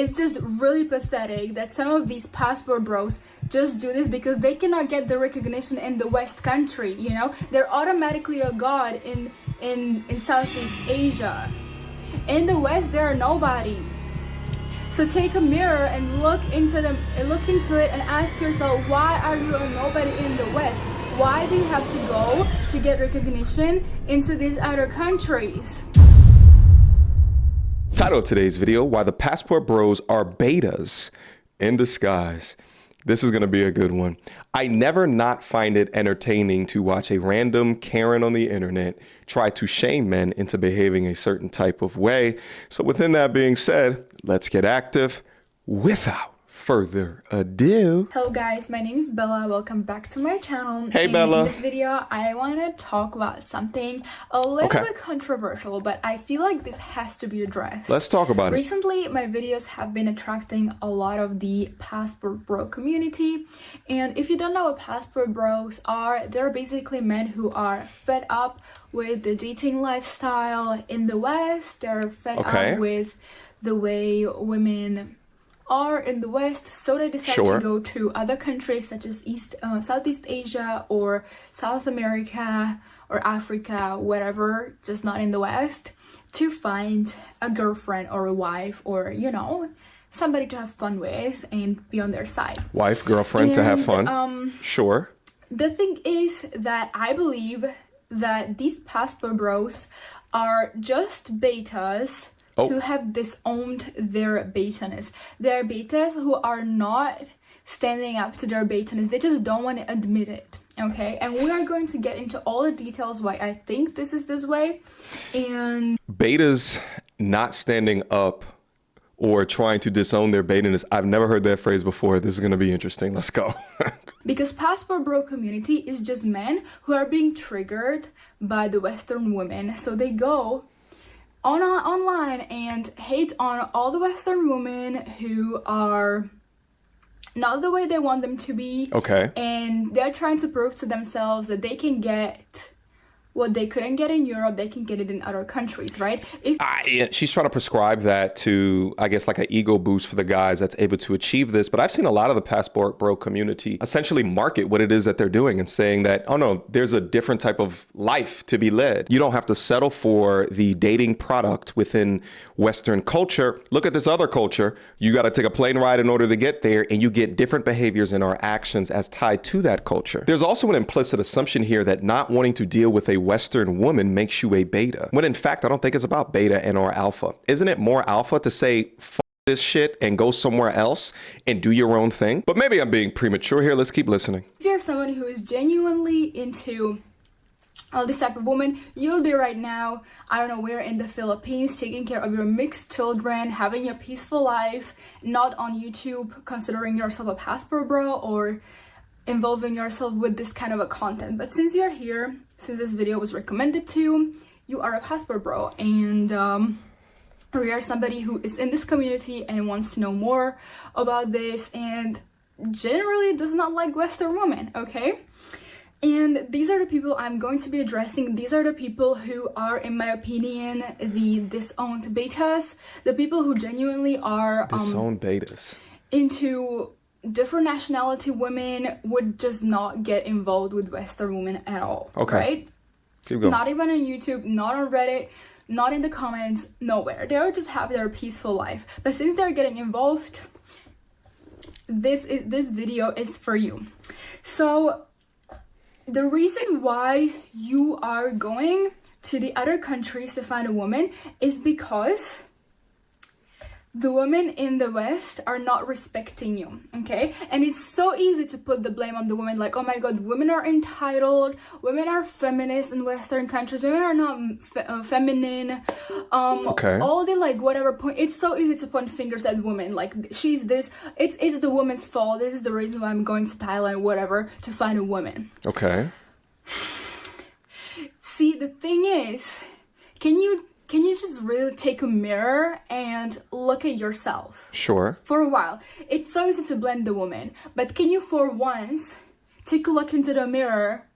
it's just really pathetic that some of these passport bros just do this because they cannot get the recognition in the West country, you know? They're automatically a god in Southeast Asia. In the West, they're nobody. So take a mirror and look into it and ask yourself, why are you a nobody in the West? Why do you have to go to get recognition into these other countries? Title of today's video, why the passport bros are betas in disguise. This is going to be a good one. I never not find it entertaining to watch a random Karen on the internet try to shame men into behaving a certain type of way. So within that being said, let's get active without further ado. Hello guys, my name is Bella. Welcome back to my channel. Hey Bella. In this video, I want to talk about something a little bit controversial, but I feel like this has to be addressed. Let's talk about it. Recently, my videos have been attracting a lot of the passport bro community. And if you don't know what passport bros are, they're basically men who are fed up with the dating lifestyle in the West. They're fed up with the way women are in the West, so they decide to go to other countries such as Southeast Asia or South America or Africa, whatever, just not in the West, to find a girlfriend or a wife or, you know, somebody to have fun with and be on their side. Wife, girlfriend, to have fun. Sure. The thing is that I believe that these passport bros are just betas who have disowned their betaness. They're betas who are not standing up to their betaness. They just don't want to admit it, okay? And we are going to get into all the details why I think this is this way. And betas not standing up or trying to disown their betaness. I've never heard that phrase before. This is going to be interesting. Let's go. Because passport bro community is just men who are being triggered by the Western women. So they go online and hate on all the Western women who are not the way they want them to be. And they're trying to prove to themselves that they can get what they couldn't get in Europe, they can get it in other countries, right? She's trying to prescribe that to, I guess, like an ego boost for the guys that's able to achieve this. But I've seen a lot of the passport bro community essentially market what it is that they're doing and saying that, oh no, there's a different type of life to be led. You don't have to settle for the dating product within Western culture. Look at this other culture. You got to take a plane ride in order to get there, and you get different behaviors and our actions as tied to that culture. There's also an implicit assumption here that not wanting to deal with a Western woman makes you a beta, when in fact I don't think it's about beta and or alpha. Isn't it more alpha to say f this shit and go somewhere else and do your own thing? But maybe I'm being premature here. Let's keep listening. If you're someone who is genuinely into all this type of woman, you'll be right now, I don't know where, in the Philippines, taking care of your mixed children, having a peaceful life, not on YouTube, considering yourself a passport bro or involving yourself with this kind of a content. But since you're here, since this video was recommended to you, you are a passport bro, and we are somebody who is in this community and wants to know more about this and generally does not like Western women, okay? And these are the people I'm going to be addressing. These are the people who are, in my opinion, the disowned betas, the people who genuinely are disowned betas into different nationality women, would just not get involved with Western women at all. Right? Keep going. Not even on YouTube, not on Reddit, not in the comments, nowhere. They would just have their peaceful life. But since they're getting involved, this video is for you. So the reason why you are going to the other countries to find a woman is because the women in the West are not respecting you, okay? And it's so easy to put the blame on the women, like, oh my god, women are entitled, women are feminist in Western countries, women are not feminine, all the, like, whatever point. It's so easy to point fingers at women, like, she's this, it's the woman's fault, this is the reason why I'm going to Thailand, whatever, to find a woman. See, the thing is, can you just really take a mirror and look at yourself? Sure. For a while. It's so easy to blame the woman, but can you for once take a look into the mirror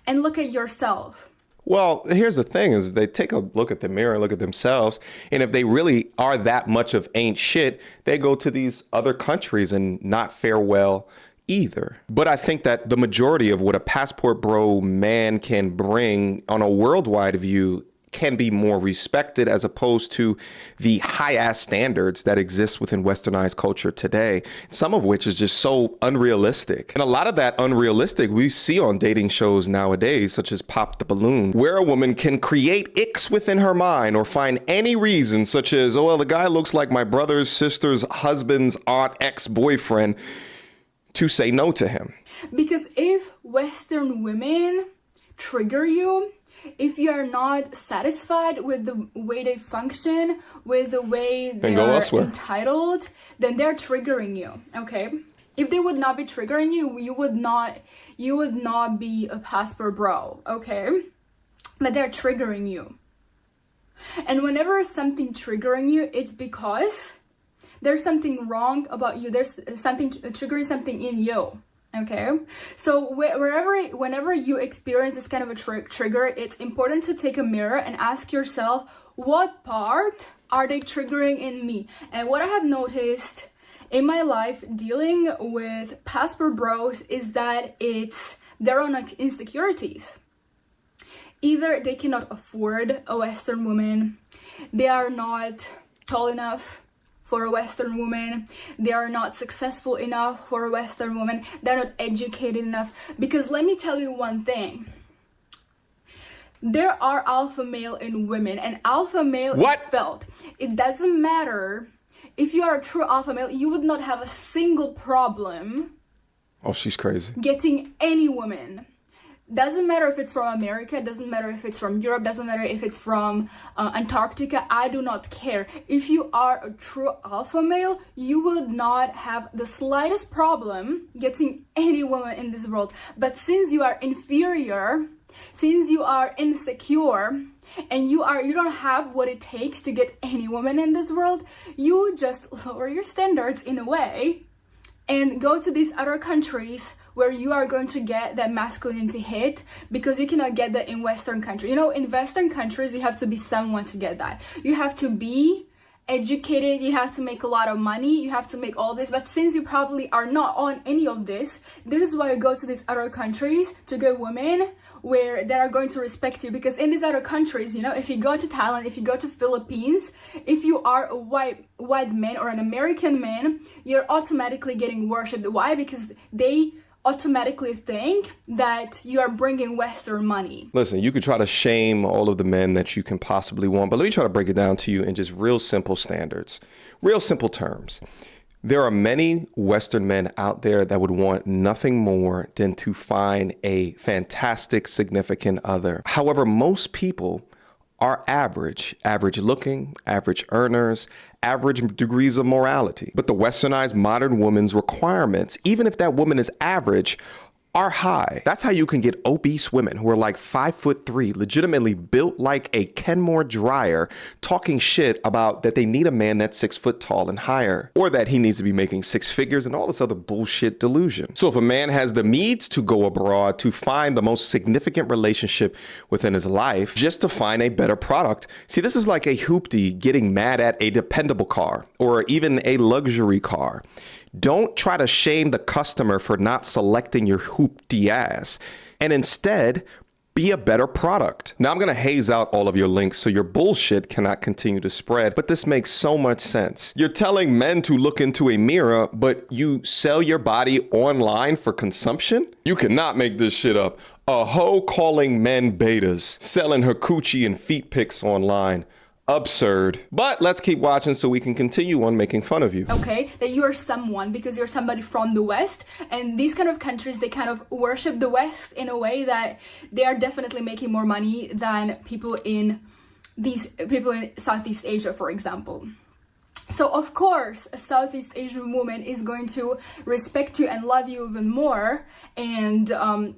and look at yourself? Well, here's the thing is they take a look at the mirror and look at themselves. And if they really are that much of ain't shit, they go to these other countries and not fare well either. But I think that the majority of what a passport bro man can bring on a worldwide view can be more respected as opposed to the high ass standards that exist within westernized culture today, some of which is just so unrealistic. And a lot of that unrealistic we see on dating shows nowadays, such as Pop the Balloon, where a woman can create icks within her mind or find any reason, such as, oh, well, the guy looks like my brother's sister's husband's aunt ex-boyfriend, to say no to him. Because if Western women trigger you, if you are not satisfied with the way they function, with the way they are entitled, then they're triggering you, okay? If they would not be triggering you, you would not be a passport bro, okay? But they're triggering you. And whenever something triggering you, it's because there's something wrong about you. There's something triggering something in you. Okay, so whenever you experience this kind of a trigger, it's important to take a mirror and ask yourself, what part are they triggering in me? And what I have noticed in my life dealing with passport bros is that it's their own insecurities. Either they cannot afford a Western woman, they are not tall enough for a Western woman, they are not successful enough for a Western woman, they're not educated enough. Because let me tell you one thing, there are alpha male in women, and alpha male is felt. It doesn't matter if you are a true alpha male, you would not have a single problem. Oh, she's crazy. Getting any woman. Doesn't matter if it's from America, doesn't matter if it's from Europe, doesn't matter if it's from Antarctica, I do not care. If you are a true alpha male, you would not have the slightest problem getting any woman in this world. But since you are inferior, since you are insecure, and you don't have what it takes to get any woman in this world, you just lower your standards in a way and go to these other countries where you are going to get that masculinity hit, because you cannot get that in Western countries. You know, in Western countries, you have to be someone to get that. You have to be educated, you have to make a lot of money, you have to make all this. But since you probably are not on any of this, this is why you go to these other countries to get women where they are going to respect you. Because in these other countries, you know, if you go to Thailand, if you go to Philippines, if you are a white man or an American man, you're automatically getting worshipped. Why? Because they automatically think that you are bringing Western money. Listen, you could try to shame all of the men that you can possibly want, but let me try to break it down to you in just real simple standards, real simple terms. There are many Western men out there that would want nothing more than to find a fantastic, significant other. However, most people are average looking, average earners, average degrees of morality. But the westernized modern woman's requirements, even if that woman is average, are high. That's how you can get obese women who are like 5'3", legitimately built like a Kenmore dryer, talking shit about that they need a man that's 6 foot tall and higher, or that he needs to be making 6 figures and all this other bullshit delusion. So if a man has the means to go abroad to find the most significant relationship within his life, just to find a better product, see, this is like a hoopty getting mad at a dependable car or even a luxury car. Don't try to shame the customer for not selecting your hoopty ass, and instead be a better product. Now I'm going to haze out all of your links so your bullshit cannot continue to spread, but this makes so much sense. You're telling men to look into a mirror, but you sell your body online for consumption? You cannot make this shit up. A hoe calling men betas, selling her coochie and feet pics online. Absurd. But let's keep watching so we can continue on making fun of you. Okay, that you are someone because you're somebody from the West, and these kind of countries, they kind of worship the West in a way that they are definitely making more money than people in Southeast Asia, for example. So of course, a Southeast Asian woman is going to respect you and love you even more, and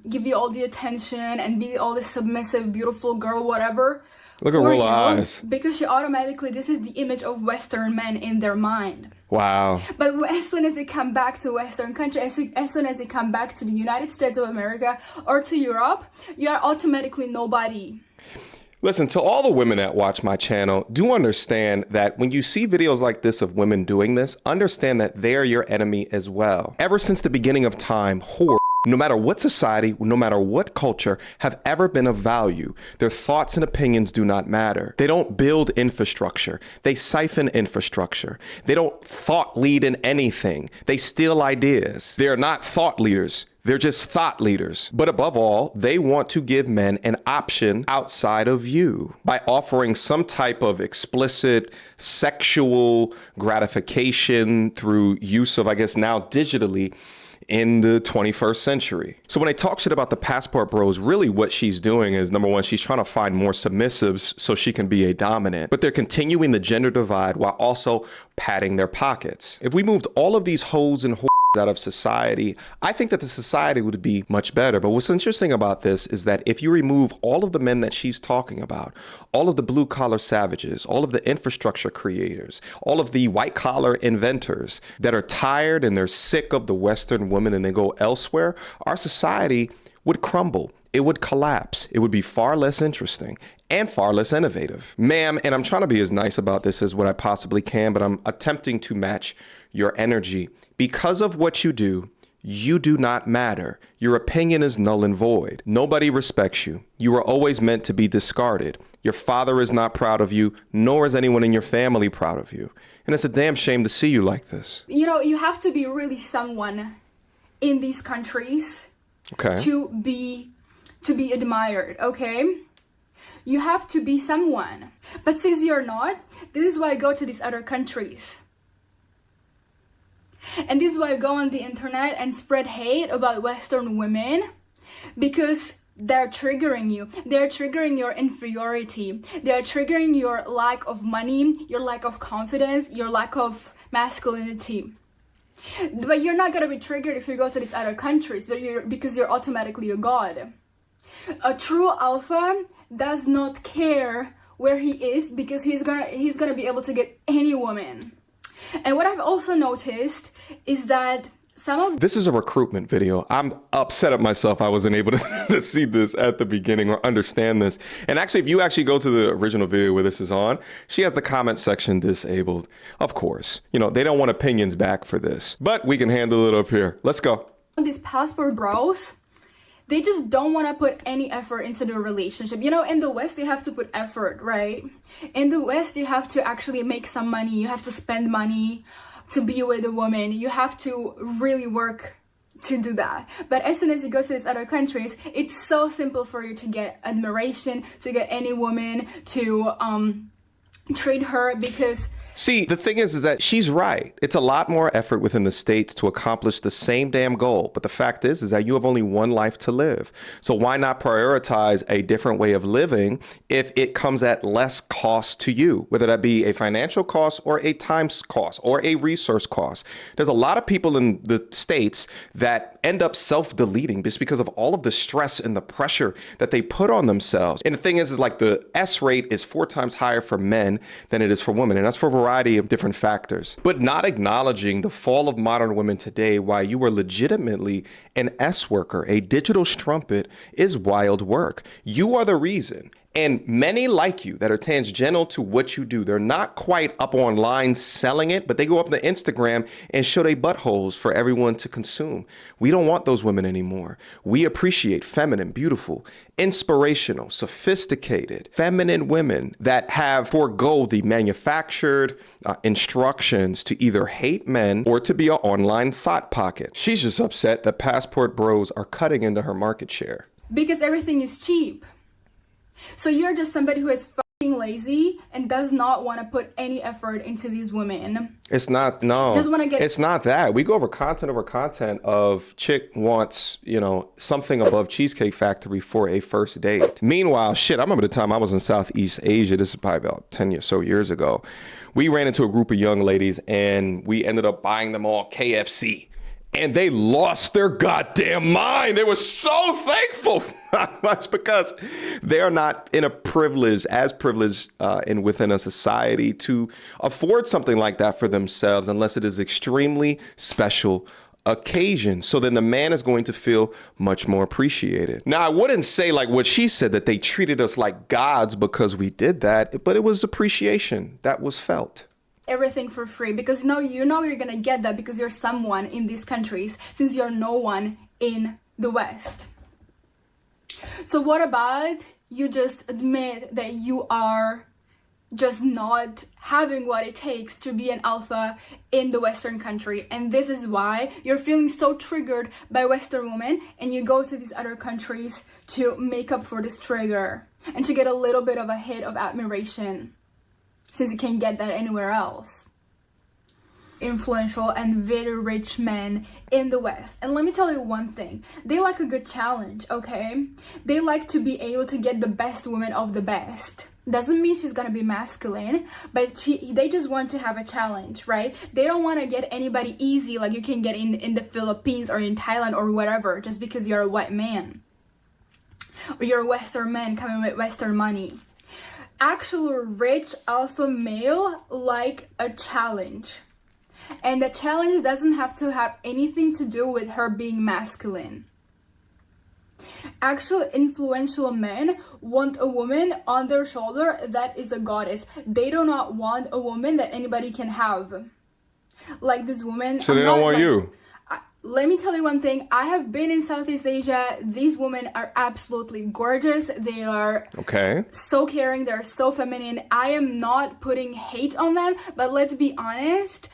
give you all the attention and be all the submissive, beautiful girl, whatever. Look at for roll you, eyes. because she automatically, this is the image of Western men in their mind. Wow. But as soon as you come back to Western country, as soon as you come back to the United States of America or to Europe, you are automatically nobody. Listen, to all the women that watch my channel, do understand that when you see videos like this of women doing this, understand that they are your enemy as well. Ever since the beginning of time, whores, no matter what society, no matter what culture, have ever been of value. Their thoughts and opinions do not matter. They don't build infrastructure. They siphon infrastructure. They don't thought lead in anything. They steal ideas. They are not thought leaders. They're just thought leaders. But above all, they want to give men an option outside of you by offering some type of explicit sexual gratification through use of, I guess now digitally, in the 21st century. So when I talk shit about the passport bros, really what she's doing is, number one, she's trying to find more submissives so she can be a dominant, but they're continuing the gender divide while also padding their pockets. If we moved all of these hoes and out of society, I think that the society would be much better. But what's interesting about this is that if you remove all of the men that she's talking about, all of the blue collar savages, all of the infrastructure creators, all of the white collar inventors that are tired and they're sick of the Western woman and they go elsewhere, our society would crumble. It would collapse. It would be far less interesting and far less innovative. Ma'am, and I'm trying to be as nice about this as what I possibly can, but I'm attempting to match your energy. Because of what you do not matter. Your opinion is null and void. Nobody respects you. You are always meant to be discarded. Your father is not proud of you, nor is anyone in your family proud of you. And it's a damn shame to see you like this. You know, you have to be really someone in these countries to be admired, okay? You have to be someone. But since you're not, this is why I go to these other countries. And this is why I go on the internet and spread hate about Western women, because they're triggering you. They're triggering your inferiority. They're triggering your lack of money, your lack of confidence, your lack of masculinity. But you're not gonna be triggered if you go to these other countries, because you're automatically a god. A true alpha does not care where he is, because he's gonna be able to get any woman. And what I've also noticed is that this is a recruitment video. I'm upset at myself I wasn't able to see this at the beginning or understand this. And actually, if you actually go to the original video where this is on, she has the comment section disabled. Of course, you know, they don't want opinions back for this, but we can handle it up here. Let's go. These passport bros, they just don't want to put any effort into the relationship. You know, in the West, you have to put effort, right? In the West, you have to actually make some money. You have to spend money to be with a woman. You have to really work to do that. But as soon as you go to these other countries, it's so simple for you to get admiration, to get any woman, to treat her, because see, the thing is that she's right. It's a lot more effort within the States to accomplish the same damn goal. But the fact is that you have only one life to live. So why not prioritize a different way of living if it comes at less cost to you, whether that be a financial cost or a time cost or a resource cost? There's a lot of people in the States that end up self-deleting just because of all of the stress and the pressure that they put on themselves. And the thing is like the S rate is 4 times higher for men than it is for women. And that's for a variety of different factors. But not acknowledging the fall of modern women today, why you are legitimately an S worker, a digital strumpet, is wild work. You are the reason. And many like you that are tangential to what you do, they're not quite up online selling it, but they go up to Instagram and show their buttholes for everyone to consume. We don't want those women anymore. We appreciate feminine, beautiful, inspirational, sophisticated, feminine women that have forego the manufactured instructions to either hate men or to be an online thought pocket. She's just upset that passport bros are cutting into her market share. Because everything is cheap. So you're just somebody who is fucking lazy and does not want to put any effort into these women. It's not, no. Just want to get. It's not that. We go over content of chick wants, you know, something above Cheesecake Factory for a first date. Meanwhile, shit, I remember the time I was in Southeast Asia. This is probably about 10 or so years ago. We ran into a group of young ladies and we ended up buying them all KFC. and they lost their goddamn mind. They were so thankful. That's because they're not in a privileged and within a society to afford something like that for themselves unless it is extremely special occasion. So then the man is going to feel much more appreciated. Now, I wouldn't say like what she said, that they treated us like gods because we did that, but it was appreciation that was felt. Everything for free, because you're gonna get that because you're someone in these countries, since you're no one in the West. So what about you just admit that you are just not having what it takes to be an alpha in the Western country, and this is why you're feeling so triggered by Western women, and you go to these other countries to make up for this trigger and to get a little bit of a hit of admiration, since you can't get that anywhere else. Influential and very rich men in the West. And let me tell you one thing. They like a good challenge, okay? They like to be able to get the best woman of the best. Doesn't mean she's gonna be masculine, but they just want to have a challenge, right? They don't want to get anybody easy like you can get in the Philippines or in Thailand or whatever, just because you're a white man. Or you're a Western man coming with Western money. Actual rich alpha male like a challenge, and the challenge doesn't have to have anything to do with her being masculine. Actual influential men want a woman on their shoulder that is a goddess. They do not want a woman that anybody can have, like this woman. So they don't want you. Let me tell you one thing. I have been in Southeast Asia. These women are absolutely gorgeous. They are so caring. They're so feminine. I am not putting hate on them, but let's be honest.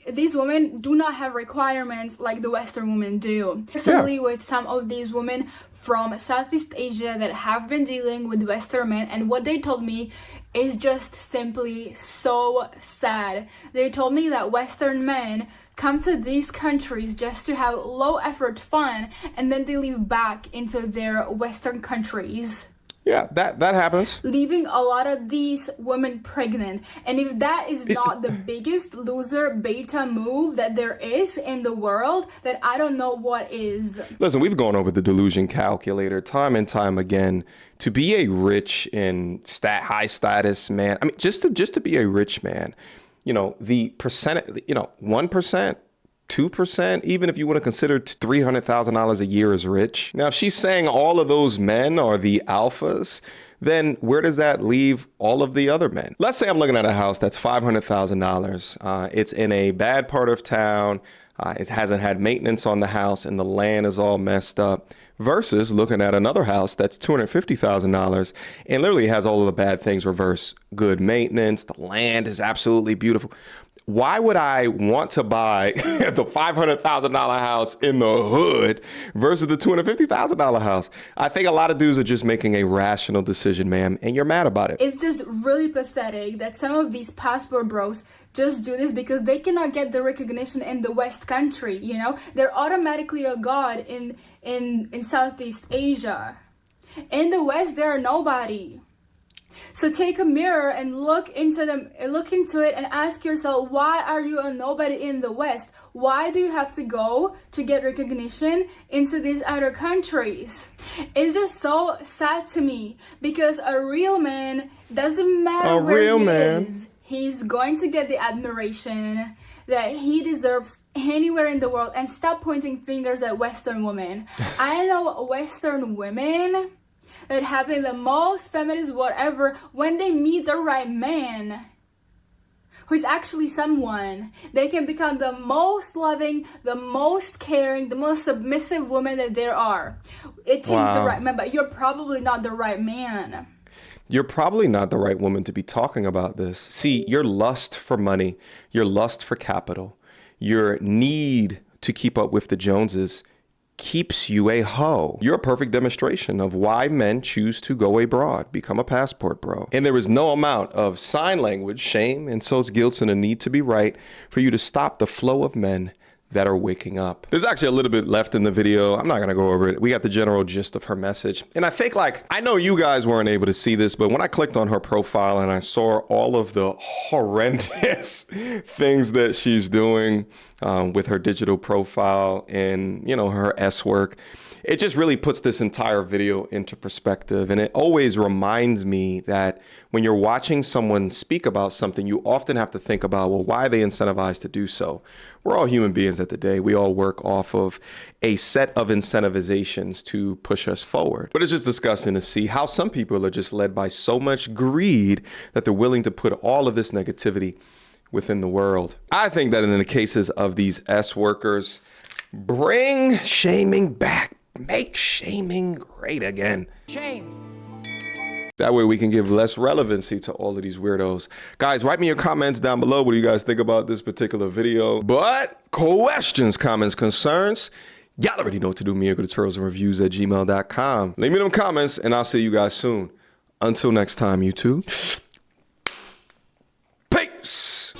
These women do not have requirements like the Western women do. Personally, with some of these women from Southeast Asia that have been dealing with Western men, and what they told me is just simply so sad. They told me that Western men come to these countries just to have low effort fun, and then they leave back into their Western countries. Yeah, that happens. Leaving a lot of these women pregnant. And if that is not the biggest loser beta move that there is in the world, then I don't know what is. Listen, we've gone over the delusion calculator time and time again. To be a rich and high status man, I mean, just to be a rich man, the percent, 1%, 2%, even if you want to consider $300,000 a year as rich. Now, if she's saying all of those men are the alphas, then where does that leave all of the other men? Let's say I'm looking at a house that's $500,000. It's in a bad part of town. It hasn't had maintenance on the house and the land is all messed up. Versus looking at another house that's $250,000 and literally has all of the bad things reverse. Good maintenance, the land is absolutely beautiful. Why would I want to buy the $500,000 house in the hood versus the $250,000 house? I think a lot of dudes are just making a rational decision, ma'am, and you're mad about it. It's just really pathetic that some of these passport bros just do this because they cannot get the recognition in the West country, They're automatically a god in Southeast Asia. In the West, they're nobody. So take a mirror and look into it and ask yourself, why are you a nobody in the West? Why do you have to go to get recognition into these other countries? It's just so sad to me, because a real man, doesn't matter where he is, he's going to get the admiration that he deserves anywhere in the world. And stop pointing fingers at Western women. I know Western women that have been the most feminist whatever, when they meet the right man who is actually someone, they can become the most loving, the most caring, the most submissive woman that there are. It takes the right man, but you're probably not the right man. You're probably not the right woman to be talking about this. See, your lust for money, your lust for capital, your need to keep up with the Joneses keeps you a hoe. You're a perfect demonstration of why men choose to go abroad, become a passport bro. And there is no amount of sign language, shame, insults, guilt, and a need to be right for you to stop the flow of men that are waking up. There's actually a little bit left in the video. I'm not gonna go over it. We got the general gist of her message. And I think, like, I know you guys weren't able to see this, but when I clicked on her profile and I saw all of the horrendous things that she's doing with her digital profile and, you know, her S work, it just really puts this entire video into perspective. And it always reminds me that when you're watching someone speak about something, you often have to think about, well, why are they incentivized to do so? We're all human beings at the day. We all work off of a set of incentivizations to push us forward. But it's just disgusting to see how some people are just led by so much greed that they're willing to put all of this negativity within the world. I think that in the cases of these S workers, bring shaming back. Make shaming great again. Shame. That way we can give less relevancy to all of these weirdos. Guys, write me your comments down below. What do you guys think about this particular video? But questions, comments, concerns, y'all already know what to do. Mediocre tutorials and reviews at gmail.com. Leave me them comments and I'll see you guys soon. Until next time, YouTube. Peace.